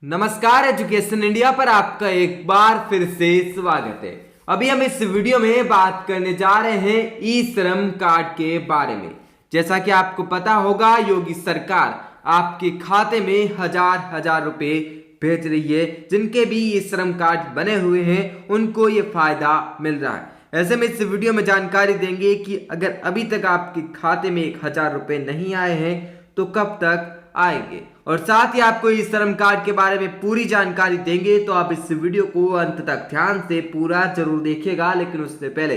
नमस्कार, education India पर आपका एक बार फिर से स्वागत है। अभी हम इस वीडियो में बात करने जा रहे हैं ई श्रम कार्ड के बारे में। जैसा कि आपको पता होगा, योगी सरकार आपके खाते में हजार हजार रुपए भेज रही है। जिनके भी ई श्रम कार्ड बने हुए हैं उनको ये फायदा मिल रहा है। ऐसे में इस वीडियो में जानकारी देंगे कि अगर अभी तक आपके खाते में 1000 रुपए नहीं आए हैं तो कब तक आएंगे, और साथ ही आपको इस श्रम कार्ड के बारे में पूरी जानकारी देंगे। तो आप इस वीडियो को अंत तक ध्यान से पूरा जरूर देखिएगा। लेकिन उससे पहले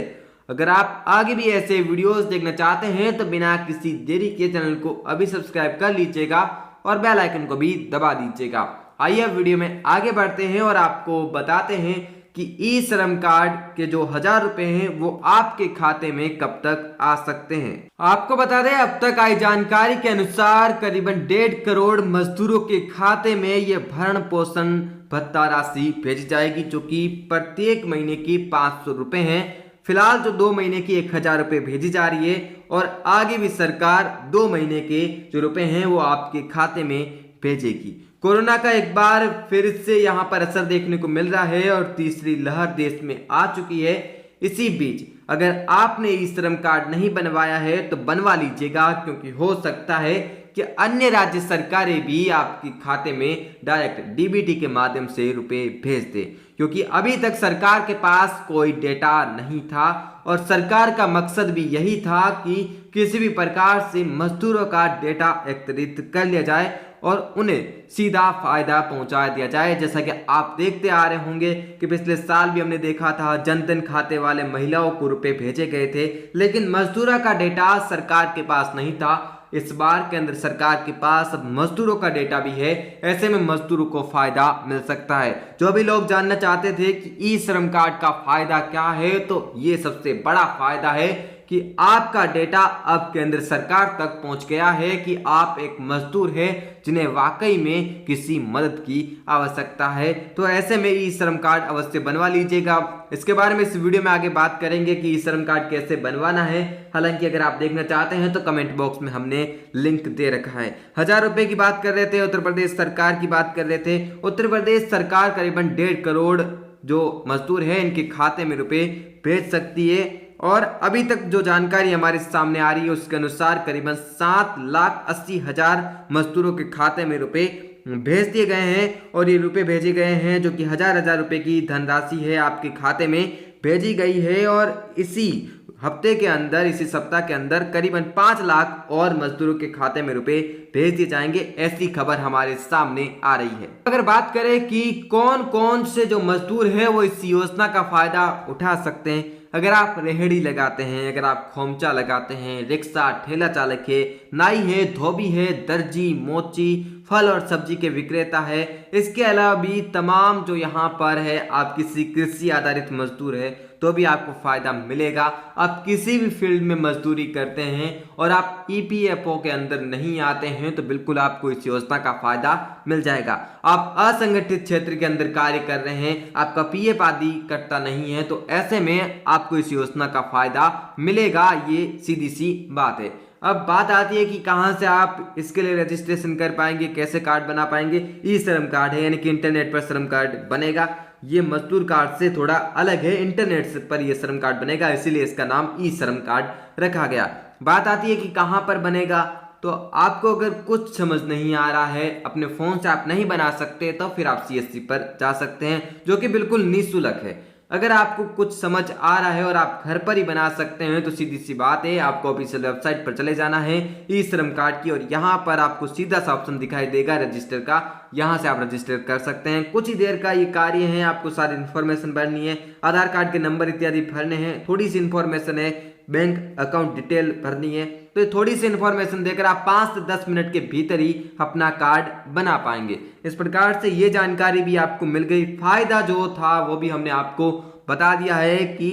अगर आप आगे भी ऐसे वीडियोस देखना चाहते हैं तो बिना किसी देरी के चैनल को अभी सब्सक्राइब कर लीजिएगा और बेल आइकन को भी दबा दीजिएगा। आइए वीडियो में आगे बढ़ते हैं और आपको बताते हैं कि ई श्रम कार्ड के जो 1000 रुपए हैं वो आपके खाते में कब तक आ सकते हैं। आपको बता दें, अब तक आई जानकारी के अनुसार करीबन 1.5 करोड़ मजदूरों के खाते में ये भरण पोषण भत्ता राशि भेजी जाएगी, जो कि प्रत्येक महीने की 500 रुपए है। फिलहाल जो 2 महीने की 1000 रुपए भेजी जा रही है और आगे भी सरकार 2 महीने के जो रुपए हैं वो आपके खाते में भेजेगी। कोरोना का एक बार फिर से यहाँ पर असर देखने को मिल रहा है और तीसरी लहर देश में आ चुकी है। इसी बीच अगर आपने ई श्रम कार्ड नहीं बनवाया है तो बनवा लीजिएगा, क्योंकि हो सकता है कि अन्य राज्य सरकारें भी आपके खाते में डायरेक्ट डीबीटी के माध्यम से रुपए भेज दे, क्योंकि अभी तक सरकार के पास कोई डेटा नहीं था और सरकार का मकसद भी यही था कि किसी भी प्रकार से मजदूरों का डेटा एकत्रित कर लिया जाए और उन्हें सीधा फायदा पहुंचा दिया जाए। जैसा कि आप देखते आ रहे होंगे कि पिछले साल भी हमने देखा था, जनधन खाते वाले महिलाओं को रुपए भेजे गए थे, लेकिन मजदूरों का डेटा सरकार के पास नहीं था। इस बार के अंदर सरकार के पास अब मजदूरों का डेटा भी है। ऐसे में मजदूरों को फायदा मिल सकता है। जो भी लोग जानना चाहते थे कि ई श्रम कार्ड का फायदा क्या है, तो ये सबसे बड़ा फायदा है कि आपका डेटा अब केंद्र सरकार तक पहुंच गया है कि आप एक मजदूर हैं जिन्हें वाकई में किसी मदद की आवश्यकता है। तो ऐसे में ई श्रम कार्ड अवश्य बनवा लीजिएगा। इसके बारे में इस वीडियो में आगे बात करेंगे कि ई श्रम कार्ड कैसे बनवाना है। हालांकि अगर आप देखना चाहते हैं तो कमेंट बॉक्स में हमने लिंक दे रखा है। 1000 रुपए की बात कर रहे थे, उत्तर प्रदेश सरकार की बात कर रहे थे। उत्तर प्रदेश सरकार करीबन 1.5 करोड़ जो मजदूर है इनके खाते में रुपए भेज सकती है। और अभी तक जो जानकारी हमारे सामने आ रही है उसके अनुसार करीबन 7,80,000 मजदूरों के खाते में रुपए भेज दिए गए हैं और ये रुपए भेजे गए हैं जो कि हजार रुपए की धनराशि है आपके खाते में भेजी गई है। और इसी हफ्ते के अंदर, इसी सप्ताह के अंदर करीबन 5 लाख और मजदूरों के खाते में रुपए भेज दिए जाएंगे। ऐसी खबर हमारे सामने आ रही है। अगर बात करें कि कौन कौन से जो मजदूर हैं वो इस योजना का फायदा उठा सकते हैं, अगर आप रेहड़ी लगाते हैं, अगर आप खोमचा लगाते हैं, रिक्शा ठेला चालक है, नाई है, धोबी है, दर्जी, मोची, फल और सब्जी के विक्रेता है, इसके अलावा भी तमाम जो यहाँ पर है आप किसी कृषि आधारित मजदूर है तो भी आपको फायदा मिलेगा। आप किसी भी फील्ड में मजदूरी करते हैं और आप ईपीएफओ के अंदर नहीं आते हैं तो बिल्कुल आपको इस योजना का फायदा मिल जाएगा। आप असंगठित क्षेत्र के अंदर कार्य कर रहे हैं, आपका पीएफ आदि कटता नहीं है, तो ऐसे में आपको इस योजना का फायदा मिलेगा। ये सीधी सी बात है। अब बात आती है कि कहां से आप इसके लिए रजिस्ट्रेशन कर पाएंगे, कैसे कार्ड बना पाएंगे। ई श्रम कार्ड है, यानी कि इंटरनेट पर श्रम कार्ड बनेगा। ये मजदूर कार्ड से थोड़ा अलग है, इंटरनेट पर ये श्रम कार्ड बनेगा, इसीलिए इसका नाम ई श्रम कार्ड रखा गया। बात आती है कि कहां पर बनेगा, तो आपको अगर कुछ समझ नहीं आ रहा है, अपने फोन से आप नहीं बना सकते, तो फिर आप सीएससी पर जा सकते हैं, जो कि बिल्कुल निःशुल्क है। अगर आपको कुछ समझ आ रहा है और आप घर पर ही बना सकते हैं तो सीधी सी बात है, आपको ऑफिशियल वेबसाइट पर चले जाना है ई श्रम कार्ड की, और यहाँ पर आपको सीधा सा ऑप्शन दिखाई देगा रजिस्टर का। यहाँ से आप रजिस्टर कर सकते हैं। कुछ ही देर का ये कार्य है। आपको सारी इन्फॉर्मेशन भरनी है, आधार कार्ड के नंबर इत्यादि भरने हैं, थोड़ी सी इन्फॉर्मेशन है, बैंक अकाउंट डिटेल भरनी है। तो थोड़ी सी इन्फॉर्मेशन देकर आप 5 से 10 मिनट के भीतर ही अपना कार्ड बना पाएंगे। इस प्रकार से ये जानकारी भी आपको मिल गई। फायदा जो था वो भी हमने आपको बता दिया है कि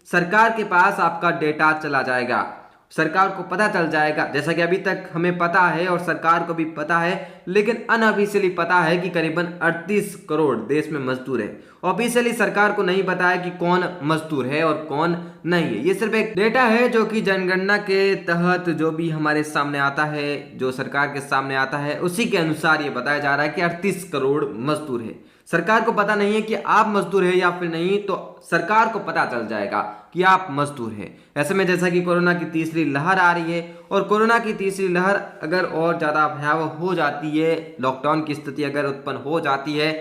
सरकार के पास आपका डेटा चला जाएगा सरकार को पता चल जाएगा। जैसा कि अभी तक हमें पता है और सरकार को भी पता है, लेकिन अनऑफिशियली पता है कि करीबन 38 करोड़ देश में मजदूर है। ऑफिशियली सरकार को नहीं पता है कि कौन मजदूर है और कौन नहीं है। ये सिर्फ एक डेटा है जो कि जनगणना के तहत जो भी हमारे सामने आता है, जो सरकार के सामने आता है, उसी के अनुसार ये बताया जा रहा है कि 38 करोड़ मजदूर है। सरकार को पता नहीं है कि आप मजदूर है या फिर नहीं, तो सरकार को पता चल जाएगा कि आप मजदूर हैं। ऐसे में जैसा कि कोरोना की तीसरी लहर आ रही है और कोरोना की तीसरी लहर अगर और ज़्यादा भयावह हो जाती है, लॉकडाउन की स्थिति अगर उत्पन्न हो जाती है,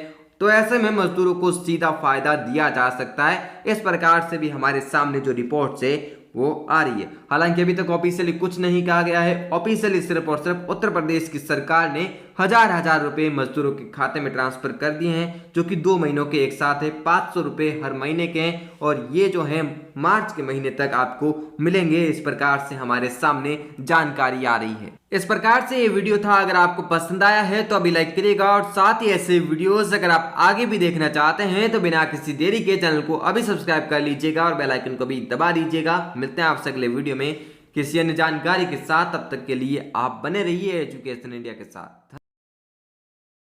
तो ऐसे में मजदूरों को सीधा फायदा दिया जा सकता है। इस प्रकार से भी हमारे सामने जो रिपोर्ट्स है वो आ रही है। हालांकि अभी तक ऑफिशियली कुछ नहीं कहा गया है। ऑफिशियली सिर्फ और सिर्फ उत्तर प्रदेश की सरकार ने हजार रुपए मजदूरों के खाते में ट्रांसफर कर दिए हैं, जो कि 2 महीनों के एक साथ है। 500 रुपए हर महीने के हैं और ये जो है मार्च के महीने तक आपको मिलेंगे। इस प्रकार से हमारे सामने जानकारी आ रही है। इस प्रकार से ये वीडियो था। अगर आपको पसंद आया है तो अभी लाइक करिएगा और साथ ही ऐसे वीडियोस अगर आप आगे भी देखना चाहते हैं तो बिना किसी देरी के चैनल को अभी सब्सक्राइब कर लीजिएगा और बेल आइकन को भी दबा दीजिएगा। मिलते हैं आपसे अगले वीडियो में किसी अन्य जानकारी के साथ। तब तक के लिए आप बने रहिए एजुकेशन इंडिया के साथ।